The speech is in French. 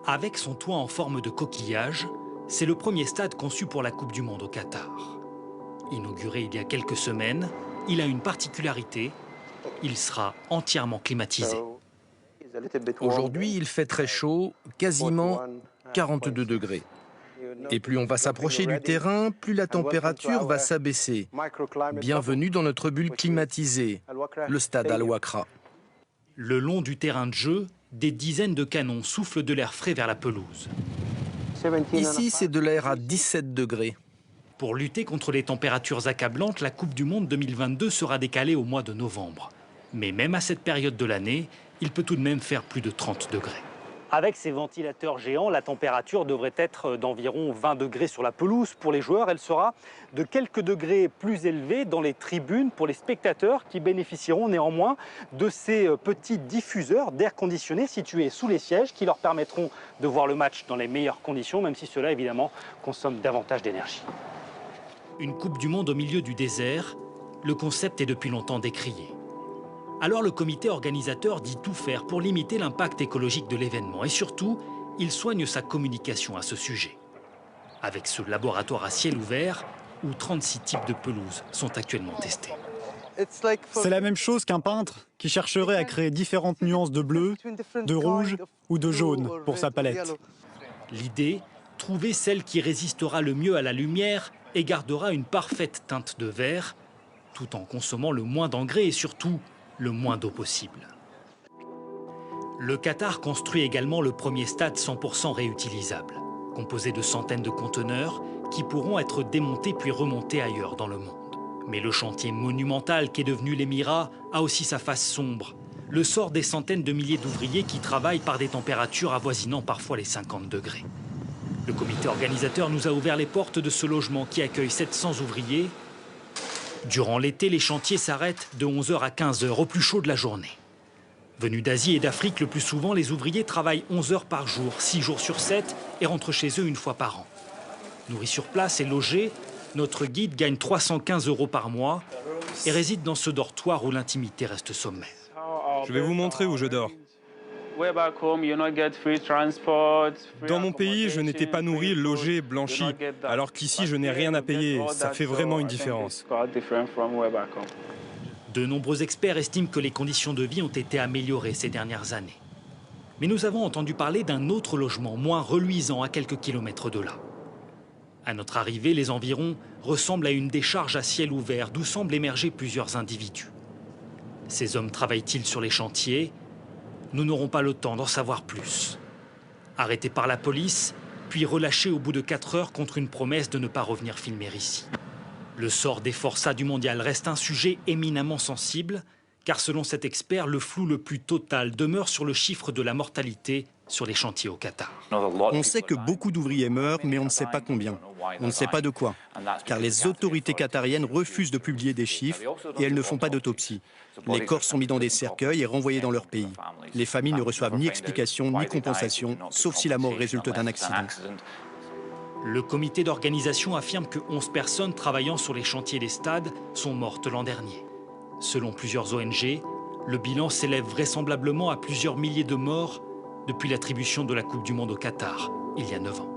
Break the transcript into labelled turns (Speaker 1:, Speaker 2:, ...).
Speaker 1: Avec son toit en forme de coquillage, c'est le premier stade conçu pour la Coupe du Monde au Qatar. Inauguré il y a quelques semaines, il a une particularité, il sera entièrement climatisé.
Speaker 2: Aujourd'hui, il fait très chaud, quasiment 42 degrés. Et plus on va s'approcher du terrain, plus la température va s'abaisser. Bienvenue dans notre bulle climatisée, le stade Al-Wakra.
Speaker 1: Le long du terrain de jeu, des dizaines de canons soufflent de l'air frais vers la pelouse.
Speaker 2: Ici, c'est de l'air à 17 degrés.
Speaker 1: Pour lutter contre les températures accablantes, la Coupe du Monde 2022 sera décalée au mois de novembre. Mais même à cette période de l'année, il peut tout de même faire plus de 30 degrés. Avec ces ventilateurs géants, la température devrait être d'environ 20 degrés sur la pelouse. Pour les joueurs, elle sera de quelques degrés plus élevée dans les tribunes pour les spectateurs qui bénéficieront néanmoins de ces petits diffuseurs d'air conditionné situés sous les sièges qui leur permettront de voir le match dans les meilleures conditions, même si cela évidemment consomme davantage d'énergie. Une Coupe du Monde au milieu du désert, le concept est depuis longtemps décrié. Alors le comité organisateur dit tout faire pour limiter l'impact écologique de l'événement et surtout, il soigne sa communication à ce sujet. Avec ce laboratoire à ciel ouvert où 36 types de pelouses sont actuellement testés.
Speaker 3: C'est la même chose qu'un peintre qui chercherait à créer différentes nuances de bleu, de rouge ou de jaune pour sa palette.
Speaker 1: L'idée, trouver celle qui résistera le mieux à la lumière et gardera une parfaite teinte de vert, tout en consommant le moins d'engrais et surtout le moins d'eau possible. Le Qatar construit également le premier stade 100% réutilisable, composé de centaines de conteneurs qui pourront être démontés puis remontés ailleurs dans le monde. Mais le chantier monumental qu'est devenu l'Émirat a aussi sa face sombre, le sort des centaines de milliers d'ouvriers qui travaillent par des températures avoisinant parfois les 50 degrés. Le comité organisateur nous a ouvert les portes de ce logement qui accueille 700 ouvriers. Durant l'été, les chantiers s'arrêtent de 11h à 15h, au plus chaud de la journée. Venus d'Asie et d'Afrique, le plus souvent, les ouvriers travaillent 11 heures par jour, 6 jours sur 7, et rentrent chez eux une fois par an. Nourris sur place et logés, notre guide gagne 315 € par mois et réside dans ce dortoir où l'intimité reste sommaire.
Speaker 4: Je vais vous montrer où je dors. Dans mon pays, je n'étais pas nourri, logé, blanchi, alors qu'ici, je n'ai rien à payer. Ça fait vraiment une différence.
Speaker 1: De nombreux experts estiment que les conditions de vie ont été améliorées ces dernières années. Mais nous avons entendu parler d'un autre logement, moins reluisant, à quelques kilomètres de là. À notre arrivée, les environs ressemblent à une décharge à ciel ouvert, d'où semblent émerger plusieurs individus. Ces hommes travaillent-ils sur les chantiers ? Nous n'aurons pas le temps d'en savoir plus. Arrêtés par la police, puis relâchés au bout de 4 heures contre une promesse de ne pas revenir filmer ici. Le sort des forçats du mondial reste un sujet éminemment sensible, car selon cet expert, le flou le plus total demeure sur le chiffre de la mortalité sur les chantiers au Qatar.
Speaker 2: On sait que beaucoup d'ouvriers meurent, mais on ne sait pas combien. On ne sait pas de quoi, car les autorités qatariennes refusent de publier des chiffres et elles ne font pas d'autopsie. Les corps sont mis dans des cercueils et renvoyés dans leur pays. Les familles ne reçoivent ni explication ni compensation, sauf si la mort résulte d'un accident.
Speaker 1: Le comité d'organisation affirme que 11 personnes travaillant sur les chantiers des stades sont mortes l'an dernier. Selon plusieurs ONG, le bilan s'élève vraisemblablement à plusieurs milliers de morts depuis l'attribution de la Coupe du Monde au Qatar, il y a 9 ans.